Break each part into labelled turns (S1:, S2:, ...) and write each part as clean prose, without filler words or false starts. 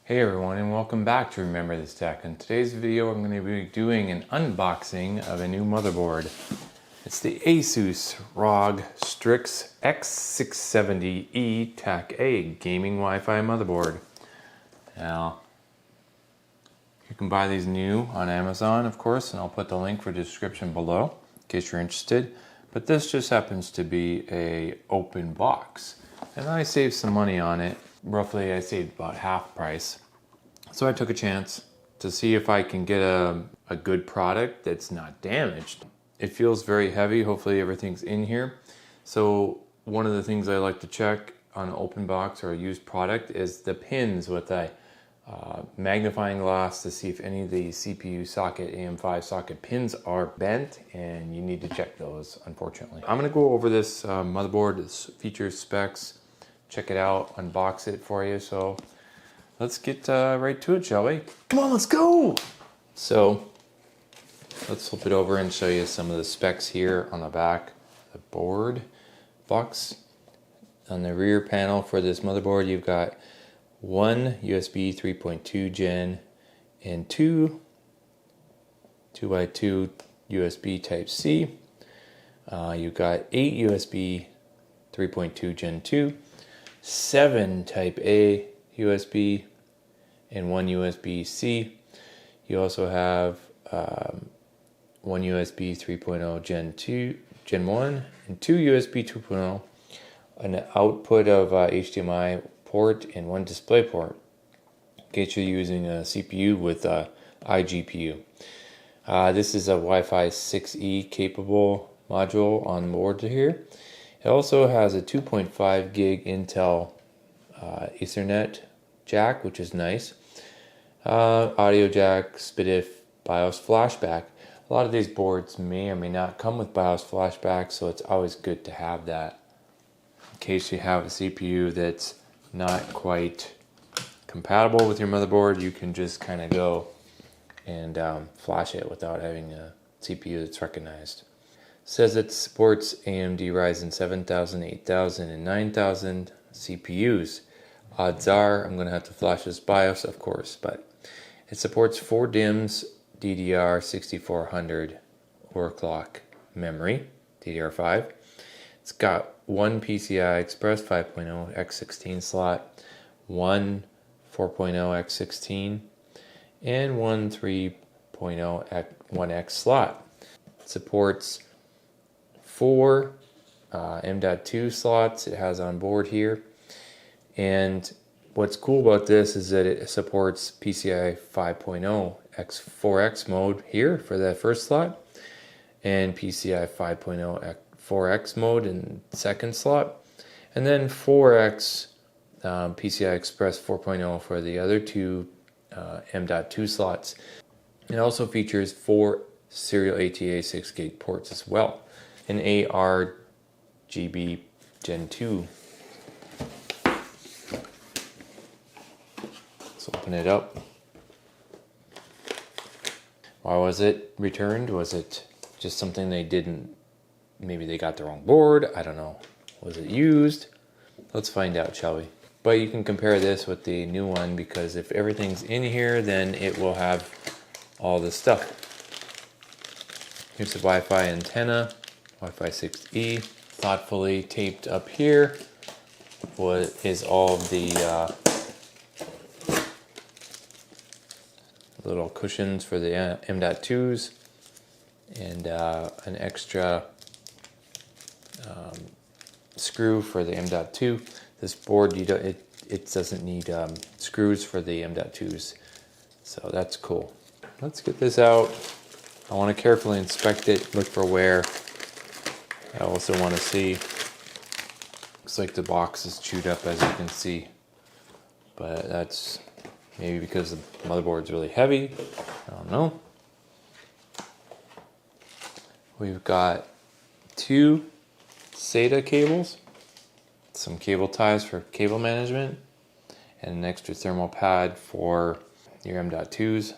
S1: Hey everyone, and welcome back to Remember This Tech. In today's video I'm going to be doing an unboxing of a new motherboard. It's the ASUS ROG Strix X670E-A gaming Wi-Fi motherboard. Now, you can buy these new on Amazon, of course, and I'll put the link for the description below in case you're interested. But this just happens to be an open box, and I saved some money on it. Roughly, I saved about half price. So I took a chance to see if I can get a good product that's not damaged. It feels very heavy. Hopefully everything's in here. So one of the things I like to check on an open box or a used product is the pins with a magnifying glass to see if any of the CPU socket, AM5 socket pins are bent, and you need to check those, unfortunately. I'm going to go over this motherboard, its features, specs, check it out, unbox it for you. So let's get right to it, shall we? Come on, let's go! So let's flip it over and show you some of the specs here on the back of the board box. On the rear panel for this motherboard, you've got one USB 3.2 gen and two 2x2 USB Type-C. You've got 8 USB 3.2 Gen 2, 7 Type-A USB, and 1 USB-C. You also have 1 USB 3.0 Gen 1 and 2 USB 2.0, an output of HDMI port, and 1 DisplayPort in case you're using a CPU with iGPU. This is a Wi-Fi 6E capable module on board here. It also has a 2.5 gig Intel Ethernet jack, which is nice. Audio jack, SPDIF, BIOS flashback. A lot of these boards may or may not come with BIOS flashback, so it's always good to have that in case you have a CPU that's not quite compatible with your motherboard. You can just kind of go and flash it without having a CPU that's recognized. It says it supports AMD Ryzen 7000, 8000, and 9000 CPUs. Odds are I'm going to have to flash this BIOS, of course, but it supports 4 DIMMs, DDR 6400 overclock memory, DDR5. It's got one PCI Express 5.0 X16 slot, one 4.0 X16, and one 3.0 1X slot. It supports 4 M.2 slots it has on board here. And what's cool about this is that it supports PCIe 5.0 X4X mode here for that first slot, and PCIe 5.0 4X mode in the second slot, and then 4X PCI Express 4.0 for the other 2 M.2 slots. It also features 4 serial ATA 6 gig ports as well, an ARGB Gen 2. Let's open it up. Why was it returned? Was it just something they didn't, maybe they got the wrong board? I don't know. Was it used? Let's find out, shall we? But you can compare this with the new one, because if everything's in here, then it will have all this stuff. Here's the Wi-Fi antenna, Wi-Fi 6E, thoughtfully taped up here. What is all of the little cushions for the M.2s, and an extra screw for the M.2. This board, it doesn't need screws for the M.2s, so that's cool. Let's get this out. I want to carefully inspect it, look for wear. I also want to see. Looks like the box is chewed up, as you can see, but that's maybe because the motherboard's really heavy. I don't know. We've got 2 SATA cables, some cable ties for cable management, and an extra thermal pad for your M.2s.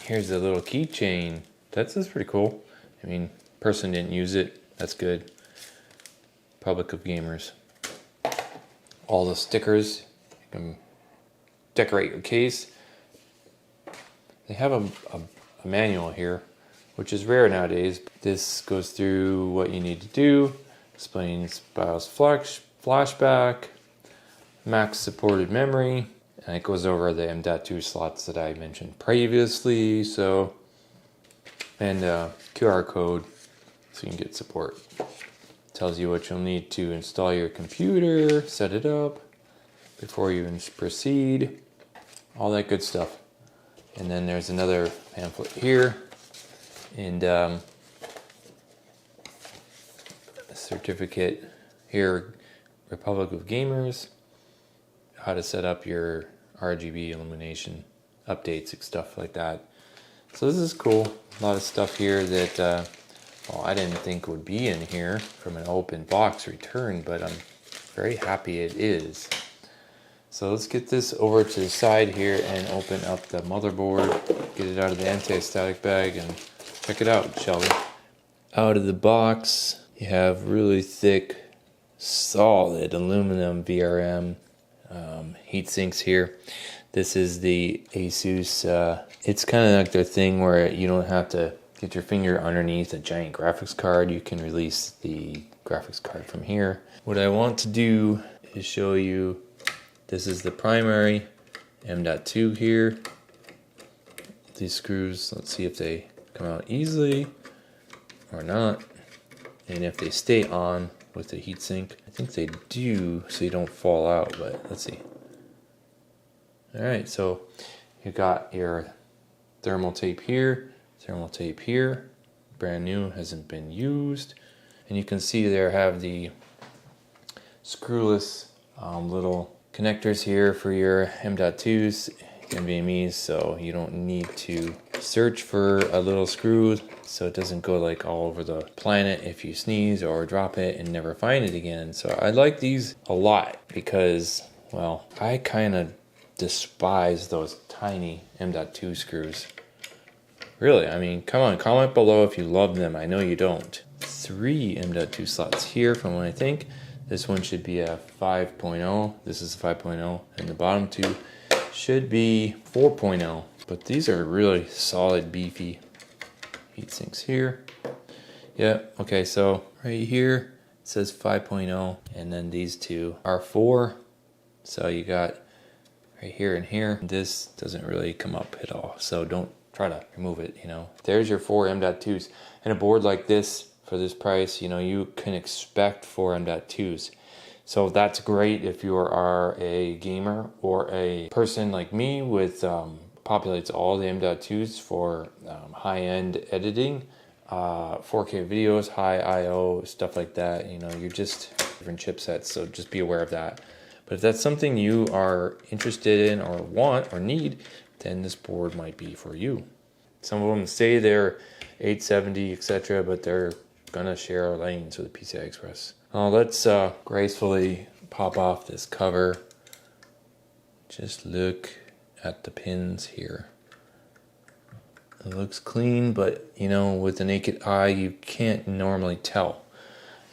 S1: Here's the little keychain. That's pretty cool. I mean, person didn't use it. That's good. Public of gamers. All the stickers. You can decorate your case. They have a manual here, which is rare nowadays. This goes through what you need to do, explains BIOS flashback, max supported memory, and it goes over the M.2 slots that I mentioned previously. So, and QR code so you can get support. Tells you what you'll need to install your computer, set it up before you proceed, all that good stuff. And then there's another pamphlet here, and a certificate here, Republic of Gamers, how to set up your RGB illumination updates and stuff like that. So this is cool. A lot of stuff here that well, I didn't think would be in here from an open box return, but I'm very happy it is. So let's get this over to the side here and open up the motherboard, get it out of the anti-static bag, and check it out, shall we? Out of the box, you have really thick, solid aluminum VRM heat sinks here. This is the ASUS. It's kind of like their thing where you don't have to get your finger underneath a giant graphics card. You can release the graphics card from here. What I want to do is show you, this is the primary M.2 here. These screws, let's see if they come out easily or not, and if they stay on with the heatsink. I think they do, so you don't fall out, but let's see. Alright, so you got your thermal tape here, thermal tape here, brand new, hasn't been used, and you can see there have the screwless little connectors here for your M.2s, NVMe's, so you don't need to search for a little screw so it doesn't go like all over the planet if you sneeze or drop it and never find it again. So I like these a lot because, well, I kind of despise those tiny M.2 screws. Really, I mean, come on, comment below if you love them. I know you don't. 3 M.2 slots here from what I think. This one should be a 5.0. This is 5.0, and the bottom two should be 4.0. But these are really solid, beefy heat sinks here. Yeah, okay, so right here it says 5.0, and then these two are 4. So you got right here and here. This doesn't really come up at all, so don't try to remove it, you know. There's your 4 M.2s. And a board like this, for this price, you know, you can expect 4 M.2s. So that's great if you are a gamer or a person like me with populates all the M.2s for high-end editing, 4K videos, high I/O, stuff like that. You know, you're just different chipsets, so just be aware of that. But if that's something you are interested in or want or need, then this board might be for you. Some of them say they're 870, etc., but they're gonna share lanes with the PCI Express. Let's gracefully pop off this cover. Just look at the pins here. It looks clean, but you know, with the naked eye, you can't normally tell.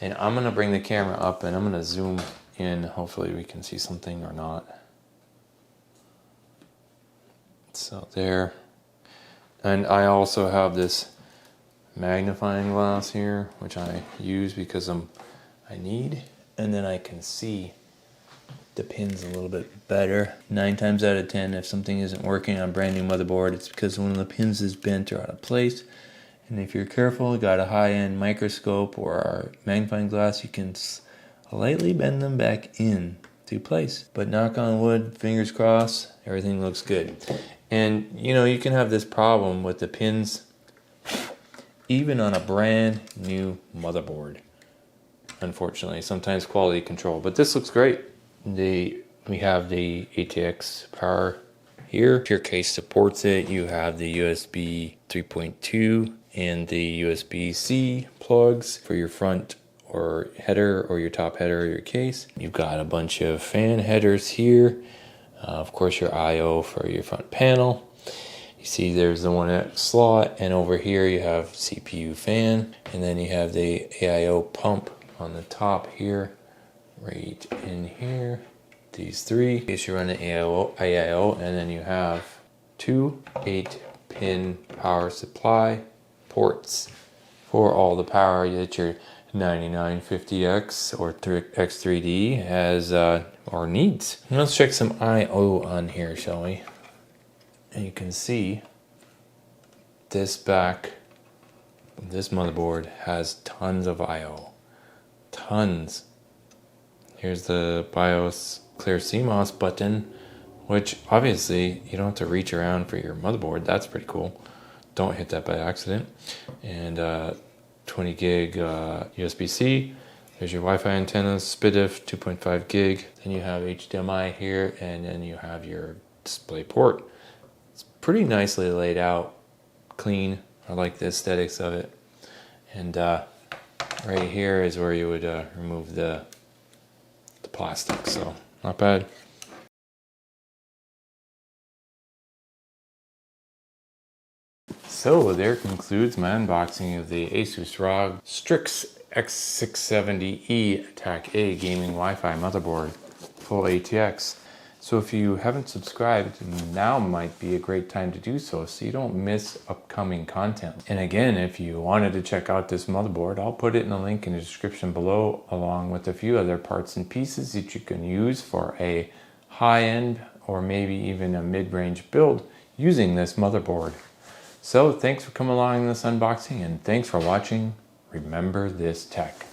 S1: And I'm gonna bring the camera up and I'm gonna zoom in. Hopefully we can see something or not. So there. And I also have this magnifying glass here, which I use because I need, and then I can see the pins a little bit better. 9 times out of 10, if something isn't working on a brand new motherboard, it's because one of the pins is bent or out of place. And if you're careful, you got a high-end microscope or a magnifying glass, you can lightly bend them back in to place. But knock on wood, fingers crossed, everything looks good. And you know, you can have this problem with the pins even on a brand new motherboard. Unfortunately, sometimes quality control, but this looks great. We have the ATX power here. If your case supports it, you have the USB 3.2 and the USB-C plugs for your front or header or your top header or your case. You've got a bunch of fan headers here. Of course, your I/O for your front panel. You see there's the 1X slot, and over here you have CPU fan, and then you have the AIO pump on the top here, right in here. these three in case you run an IO, and then you have two 8-pin power supply ports for all the power that your 9950X or X3D has or needs. And let's check some IO on here, shall we? And you can see this motherboard has tons of IO. Tons. Here's the BIOS clear CMOS button, which obviously you don't have to reach around for your motherboard. That's pretty cool. Don't hit that by accident. And 20 gig USB-C. There's your Wi-Fi antenna, SPDIF 2.5 gig. Then you have HDMI here, and then you have your DisplayPort. It's pretty nicely laid out, clean. I like the aesthetics of it. And right here is where you would remove the plastic, so not bad. So there concludes my unboxing of the ASUS ROG Strix X670E ATAC-A gaming Wi-Fi motherboard, full ATX. So if you haven't subscribed, now might be a great time to do so you don't miss upcoming content. And again, if you wanted to check out this motherboard, I'll put it in the link in the description below, along with a few other parts and pieces that you can use for a high-end or maybe even a mid-range build using this motherboard. So thanks for coming along in this unboxing, and thanks for watching. Remember this tech.